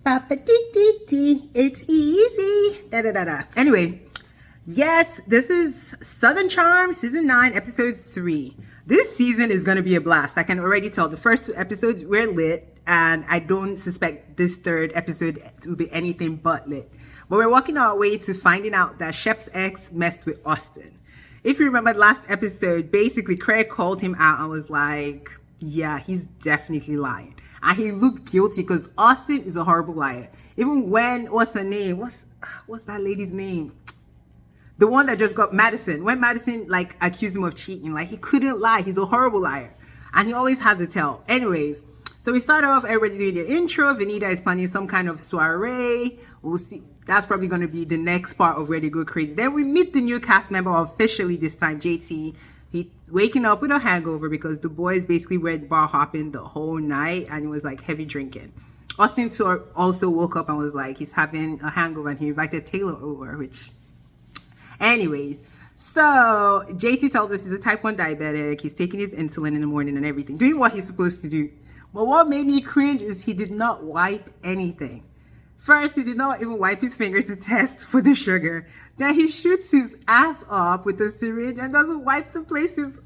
Papa it's easy. Da da da da. Anyway, yes, this is Southern Charm season 9, episode 3. This season is gonna be a blast. I can already tell. The first 2 episodes were lit, and I don't suspect this 3rd episode to be anything but lit. But we're walking our way to finding out that Shep's ex messed with Austin. If you remember the last episode, basically Craig called him out and was like, yeah, he's definitely lying. And he looked guilty because Austin is a horrible liar. Even when, what's her name? What's that lady's name? The one that just got Madison. When Madison like accused him of cheating, like he couldn't lie. He's a horrible liar. And he always has a tell. Anyways, so we start off, everybody doing their intro. Venita is planning some kind of soiree. We'll see. That's probably going to be the next part of where they go crazy. Then we meet the new cast member officially this time, JT. He's waking up with a hangover because the boys basically went bar hopping the whole night and it was like heavy drinking. Austin also woke up and was like, he's having a hangover and he invited Taylor over, which... Anyways, so JT tells us he's a type 1 diabetic. He's taking his insulin in the morning and everything, doing what he's supposed to do. But what made me cringe is he did not wipe anything. First, he did not even wipe his finger to test for the sugar. Then he shoots his ass up with a syringe and doesn't wipe the places.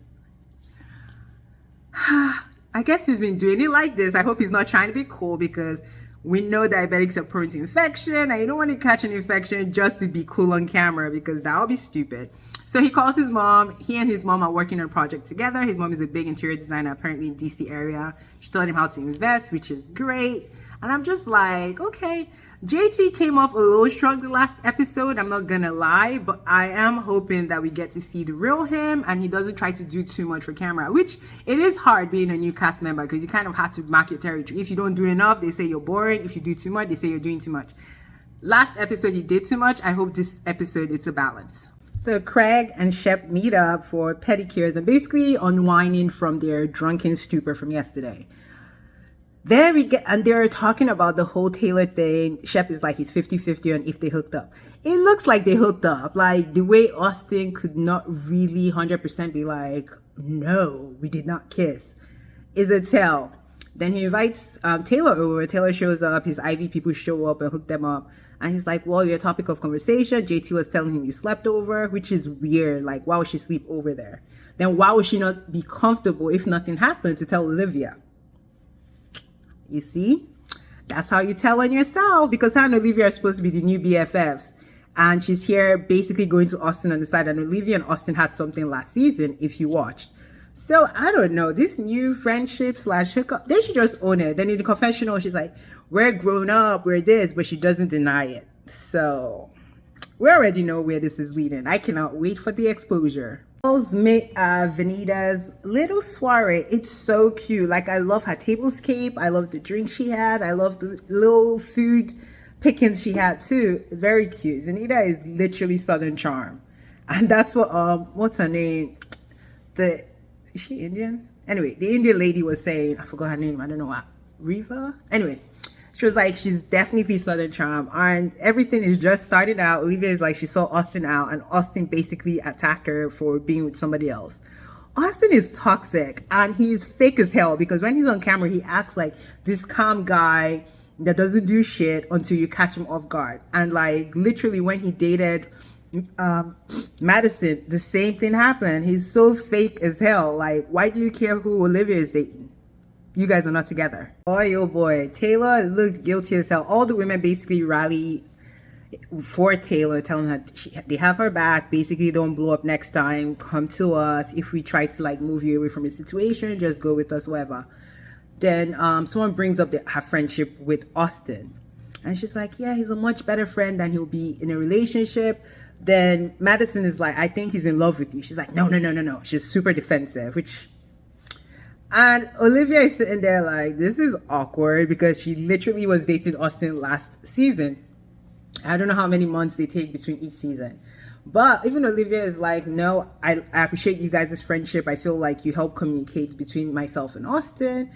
I guess he's been doing it like this. I hope he's not trying to be cool because we know diabetics are prone to infection and you don't want to catch an infection just to be cool on camera because that would be stupid. So he calls his mom. He and his mom are working on a project together. His mom is a big interior designer apparently in DC area. She taught him how to invest, which is great. And I'm just like, okay. JT came off a little strong the last episode, I'm not gonna lie, but I am hoping that we get to see the real him and he doesn't try to do too much for camera, which it is hard being a new cast member because you kind of have to mark your territory. If you don't do enough, they say you're boring. If you do too much, they say you're doing too much. Last episode, he did too much. I hope this episode, it's a balance. So Craig and Shep meet up for pedicures and basically unwinding from their drunken stupor from yesterday. There we get, and they're talking about the whole Taylor thing. Shep is like, he's 50-50 on if they hooked up. It looks like they hooked up. Like, the way Austin could not really 100% be like, no, we did not kiss, is a tell. Then he invites Taylor over. Taylor shows up. His Ivy people show up and hook them up. And he's like, well, you're a topic of conversation. JT was telling him you slept over, which is weird. Like, why would she sleep over there? Then why would she not be comfortable if nothing happened to tell Olivia? You see, that's how you tell on yourself because her and Olivia are supposed to be the new BFFs. And she's here basically going to Austin on the side. And Olivia and Austin had something last season, if you watched. So I don't know, this new friendship / hookup, they should just own it. Then in the confessional, she's like, we're grown up, we're this, but she doesn't deny it. So we already know where this is leading. I cannot wait for the exposure. Venita's little soiree. It's so cute. Like, I love her tablescape. I love the drink she had. I love the little food pickings she had too. Very cute. Venita is literally Southern Charm. And that's what, what's her name? Is she Indian? Anyway, the Indian lady was saying, I forgot her name. I don't know what. Riva? Anyway. She was like, she's definitely Southern Charm. And everything is just starting out. Olivia is like, she saw Austin out. And Austin basically attacked her for being with somebody else. Austin is toxic. And he's fake as hell. Because when he's on camera, he acts like this calm guy that doesn't do shit until you catch him off guard. And like, literally when he dated Madison, the same thing happened. He's so fake as hell. Like, why do you care who Olivia is dating? You guys are not together. Boy, oh boy. Taylor looked guilty as hell. All the women basically rally for Taylor, telling her they have her back. Basically, don't blow up next time. Come to us. If we try to like move you away from the situation, just go with us, whatever. Then someone brings up her friendship with Austin. And she's like, yeah, he's a much better friend than he'll be in a relationship. Then Madison is like, I think he's in love with you. She's like, no. She's super defensive, which... And Olivia is sitting there like, this is awkward because she literally was dating Austin last season. I don't know how many months they take between each season. But even Olivia is like, no, I appreciate you guys' friendship. I feel like you help communicate between myself and Austin.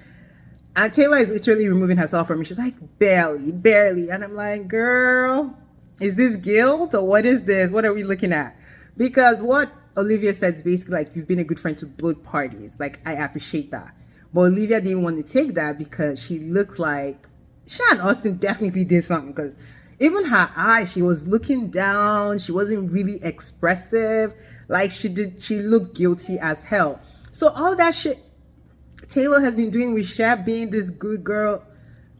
And Taylor is literally removing herself from me. She's like, barely. And I'm like, girl, is this guilt or what is this? What are we looking at? Because what Olivia said is basically like, you've been a good friend to both parties. Like, I appreciate that. But Olivia didn't want to take that because she looked like she and Austin definitely did something, because even her eyes, she was looking down. She wasn't really expressive. Like she looked guilty as hell. So all that shit Taylor has been doing with Shep being this good girl,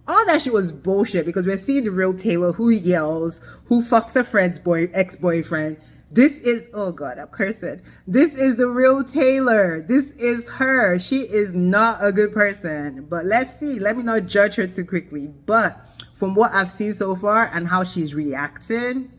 all that shit was bullshit, because we're seeing the real Taylor who yells, who fucks her friend's ex-boyfriend. This is, oh God, I'm cursing. This is the real Taylor. This is her. She is not a good person. But let's see. Let me not judge her too quickly. But from what I've seen so far and how she's reacting,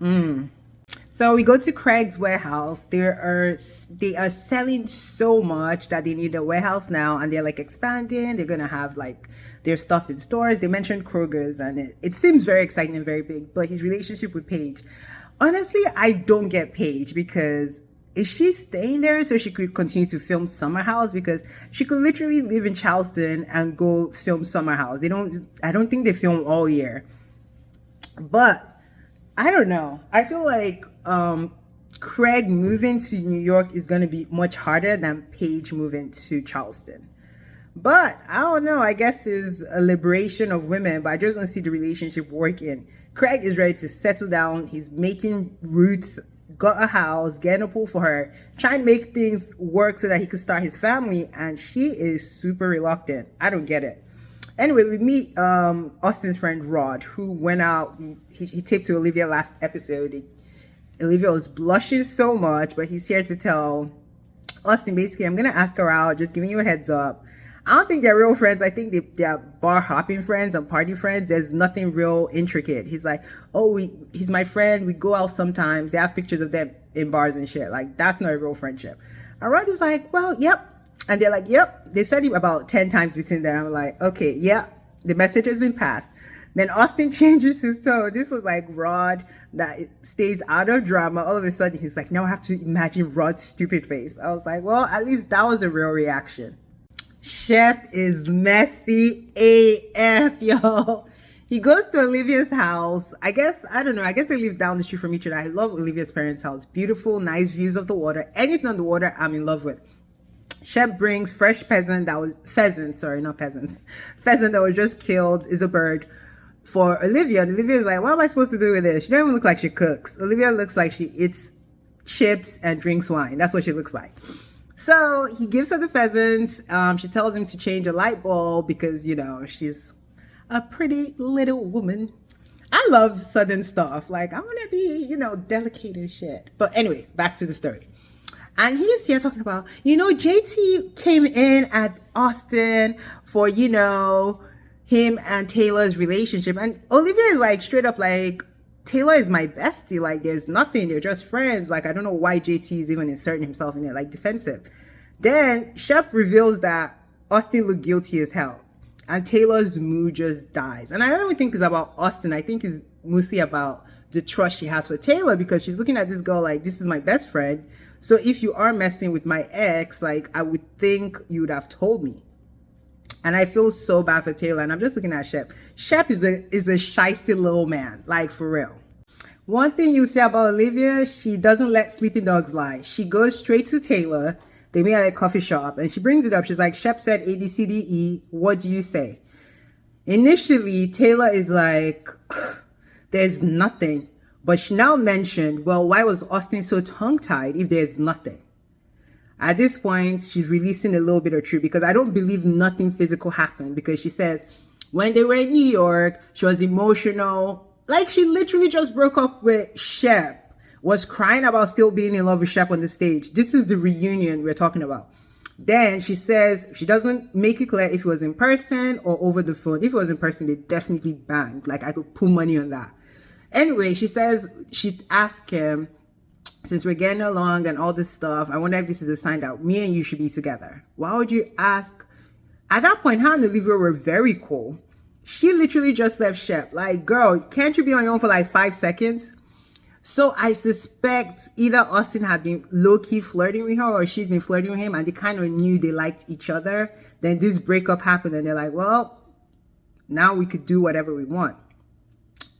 So we go to Craig's warehouse. They are selling so much that they need a warehouse now, and they're like expanding. They're gonna have like their stuff in stores. They mentioned Kroger's, and it seems very exciting and very big. But his relationship with Paige, honestly, I don't get Paige, because is she staying there so she could continue to film Summer House? Because she could literally live in Charleston and go film Summer House. I don't think they film all year. But I don't know. I feel like Craig moving to New York is going to be much harder than Paige moving to Charleston. But I don't know. I guess it's a liberation of women, but I just don't see the relationship working. Craig is ready to settle down. He's making roots, got a house, getting a pool for her, trying to make things work so that he could start his family, and she is super reluctant. I don't get it. Anyway, we meet Austin's friend Rod, who went out. He taped to Olivia last episode. Olivia was blushing so much, but he's here to tell Austin, basically, I'm going to ask her out, just giving you a heads up. I don't think they're real friends. I think they're bar hopping friends and party friends. There's nothing real intricate. He's like, oh, he's my friend. We go out sometimes. They have pictures of them in bars and shit. Like, that's not a real friendship. And Rod is like, well, yep. And they're like, yep. They said it about 10 times between them. I'm like, okay, yeah, the message has been passed. Then Austin changes his tone. This was like Rod that stays out of drama. All of a sudden, he's like, now I have to imagine Rod's stupid face. I was like, well, at least that was a real reaction. Shep is messy AF, yo. He goes to Olivia's house. I guess they live down the street from each other. I love Olivia's parents' house. Beautiful, nice views of the water. Anything on the water, I'm in love with. Shep brings fresh pheasant that was just killed, is a bird, for Olivia. And Olivia is like, what am I supposed to do with this? She doesn't even look like she cooks. Olivia looks like she eats chips and drinks wine. That's what she looks like. So he gives her the pheasants. She tells him to change a light bulb because, you know, she's a pretty little woman. I love Southern stuff. Like, I want to be, you know, delicate and shit. But anyway, back to the story. And he's here talking about, you know, JT came in at Austin for, you know, him and Taylor's relationship. And Olivia is like, straight up like, Taylor is my bestie. Like, there's nothing. They're just friends. Like, I don't know why JT is even inserting himself in it, like, defensive. Then Shep reveals that Austin looked guilty as hell. And Taylor's mood just dies. And I don't even think it's about Austin. I think it's mostly about the trust she has for Taylor, because she's looking at this girl like, this is my best friend. So if you are messing with my ex, like, I would think you would have told me. And I feel so bad for Taylor. And I'm just looking at Shep. Shep is a shysty little man, like, for real. One thing you say about Olivia, she doesn't let sleeping dogs lie. She goes straight to Taylor. They meet at a coffee shop and she brings it up. She's like, Shep said A, B, C, D, E. What do you say? Initially, Taylor is like, there's nothing. But she now mentioned, well, why was Austin so tongue-tied if there's nothing? At this point, she's releasing a little bit of truth, because I don't believe nothing physical happened, because she says when they were in New York, she was emotional. Like, she literally just broke up with Shep, was crying about still being in love with Shep on the stage. This is the reunion we're talking about. Then she says she doesn't make it clear if it was in person or over the phone. If it was in person, they definitely banged. Like, I could put money on that. Anyway, she says she'd ask him, since we're getting along and all this stuff, I wonder if this is a sign that me and you should be together. Why would you ask? At that point, her and Olivia were very cool. She literally just left Shep. Like, girl, can't you be on your own for like 5 seconds? So I suspect either Austin had been low-key flirting with her, or she's been flirting with him, and they kind of knew they liked each other. Then this breakup happened and they're like, well, now we could do whatever we want.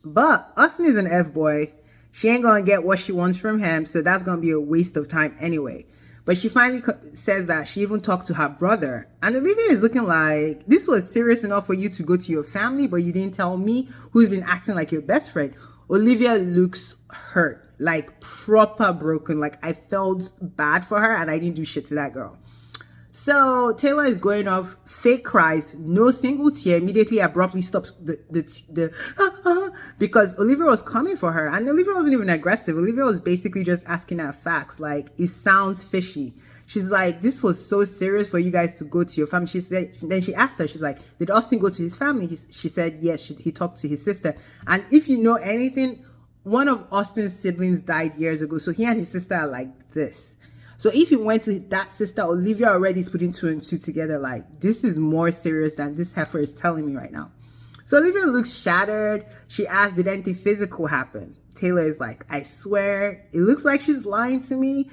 But Austin is an F-boy. She ain't gonna get what she wants from him, so that's gonna be a waste of time anyway. But she finally says that she even talked to her brother. And Olivia is looking like, this was serious enough for you to go to your family, but you didn't tell me, who's been acting like your best friend. Olivia looks hurt, like proper broken. Like I felt bad for her and I didn't do shit to that girl. So Taylor is going off, fake cries, no single tear, immediately abruptly stops because Olivia was coming for her. And Olivia wasn't even aggressive. Olivia was basically just asking her facts. Like, it sounds fishy. She's like, this was so serious for you guys to go to your family. She said, then she asked her, she's like, did Austin go to his family? She said, yes, he talked to his sister. And if you know anything, one of Austin's siblings died years ago. So he and his sister are like this. So if he went to that sister, Olivia already is putting 2 and 2 together. Like, this is more serious than this heifer is telling me right now. So Olivia looks shattered. She asked, did anything physical happen? Taylor is like, I swear, it looks like she's lying to me.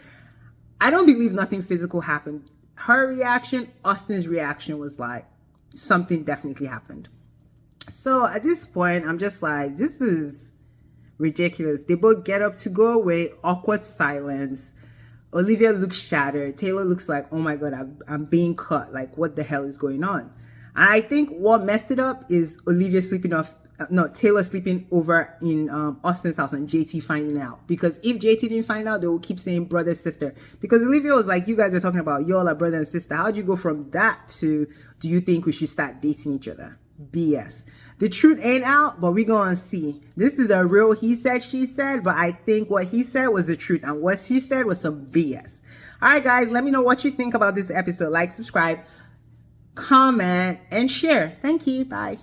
I don't believe nothing physical happened. Her reaction, Austin's reaction was like, something definitely happened. So at this point, I'm just like, this is ridiculous. They both get up to go away, awkward silence. Olivia looks shattered. Taylor looks like, oh my God, I'm being cut. Like, what the hell is going on? And I think what messed it up is Olivia Taylor sleeping over in Austin's house and JT finding out. Because if JT didn't find out, they will keep saying brother, sister. Because Olivia was like, you guys were talking about y'all are brother and sister. How'd you go from that to, do you think we should start dating each other? BS. The truth ain't out, but we're going to see. This is a real he said, she said, but I think what he said was the truth and what she said was some BS. All right, guys, let me know what you think about this episode. Like, subscribe, comment, and share. Thank you. Bye.